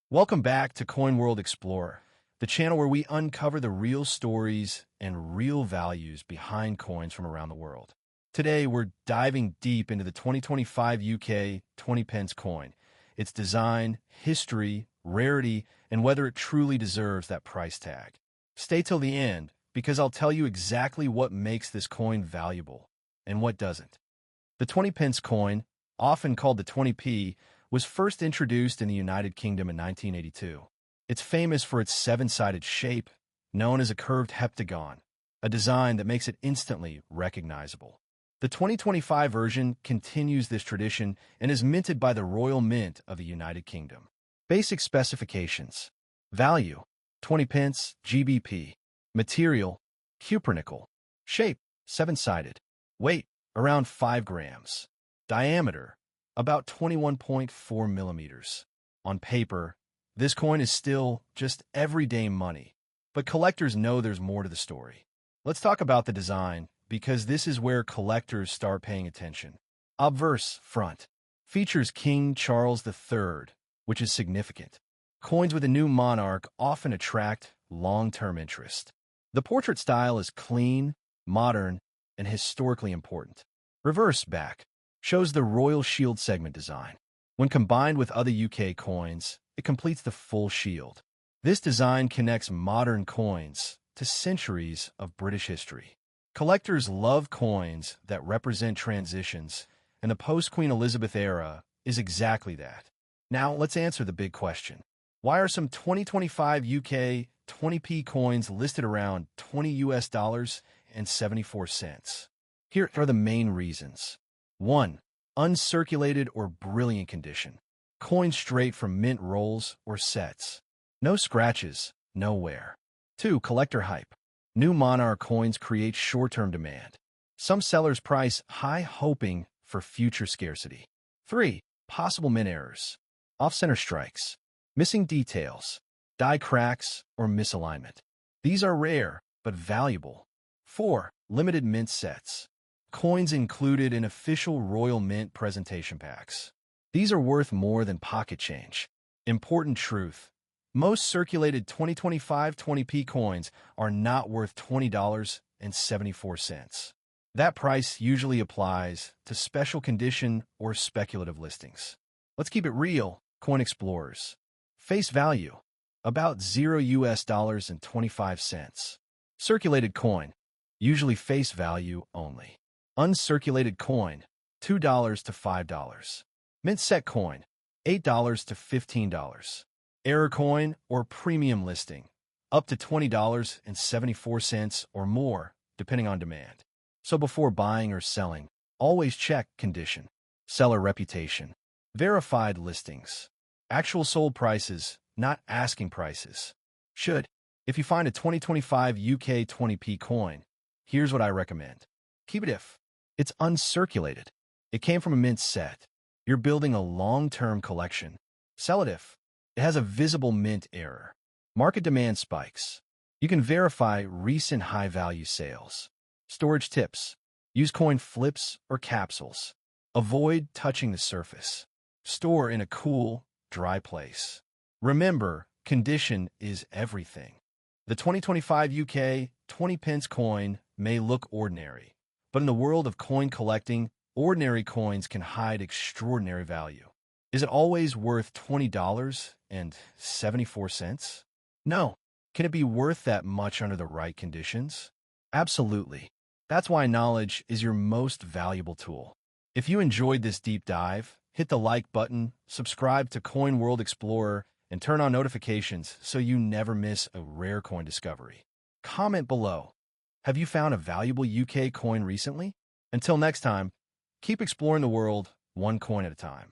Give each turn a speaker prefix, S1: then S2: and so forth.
S1: Welcome back to Coin World Explorer, the channel where we uncover the real stories and real values behind coins from around the world. Today, we're diving deep into the 2025 UK 20 pence coin, its design, history, rarity, and whether it truly deserves that price tag. Stay till the end, because I'll tell you exactly what makes this coin valuable and what doesn't. The 20 pence coin, often called the 20p, was first introduced in the United Kingdom in 1982. It's famous for its seven-sided shape, known as a curved heptagon, a design that makes it instantly recognizable. The 2025 version continues this tradition and is minted by the Royal Mint of the United Kingdom. Basic specifications. Value, 20 pence, GBP. Material, cupronickel. Shape, seven-sided. Weight, around 5 grams. Diameter, about 21.4 millimeters. On paper, this coin is still just everyday money, but collectors know there's more to the story. Let's talk about the design, because this is where collectors start paying attention. Obverse front features King Charles III, which is significant. Coins with a new monarch often attract long-term interest. The portrait style is clean, modern, and historically important. Reverse back shows the royal shield segment design. When combined with other UK coins, it completes the full shield. This design connects modern coins to centuries of British history. Collectors love coins that represent transitions, and the post-Queen Elizabeth era is exactly that. Now, let's answer the big question. Why are some 2025 UK 20p coins listed around $20 and 74 cents? Here are the main reasons. 1. Uncirculated or brilliant condition. Coins straight from mint rolls or sets. No scratches, no wear. 2. Collector hype. New monarch coins create short-term demand. Some sellers price high hoping for future scarcity. 3. Possible mint errors. Off-center strikes. Missing details. Die cracks or misalignment. These are rare, but valuable. 4. Limited mint sets. Coins included in official Royal Mint presentation packs. These are worth more than pocket change. Important truth. Most circulated 2025 20p coins are not worth $20.74. That price usually applies to special condition or speculative listings. Let's keep it real, coin explorers. Face value, about $0 and 25 cents. Circulated coin, usually face value only. Uncirculated coin, $2 to $5. Mint set coin, $8 to $15. Error coin or premium listing, up to $20.74 or more, depending on demand. So before buying or selling, always check condition, seller reputation, verified listings, actual sold prices, not asking prices. If you find a 2025 UK 20p coin, here's what I recommend. Keep it if it's uncirculated. It came from a mint set. You're building a long-term collection. Sell it if it has a visible mint error. Market demand spikes. You can verify recent high-value sales. Storage tips. Use coin flips or capsules. Avoid touching the surface. Store in a cool, dry place. Remember, condition is everything. The 2025 UK 20 pence coin may look ordinary, but in the world of coin collecting, ordinary coins can hide extraordinary value. Is it always worth $20.74? No. Can it be worth that much under the right conditions? Absolutely. That's why knowledge is your most valuable tool. If you enjoyed this deep dive, hit the like button, subscribe to Coin World Explorer, and turn on notifications so you never miss a rare coin discovery. Comment below. Have you found a valuable UK coin recently? Until next time, keep exploring the world, one coin at a time.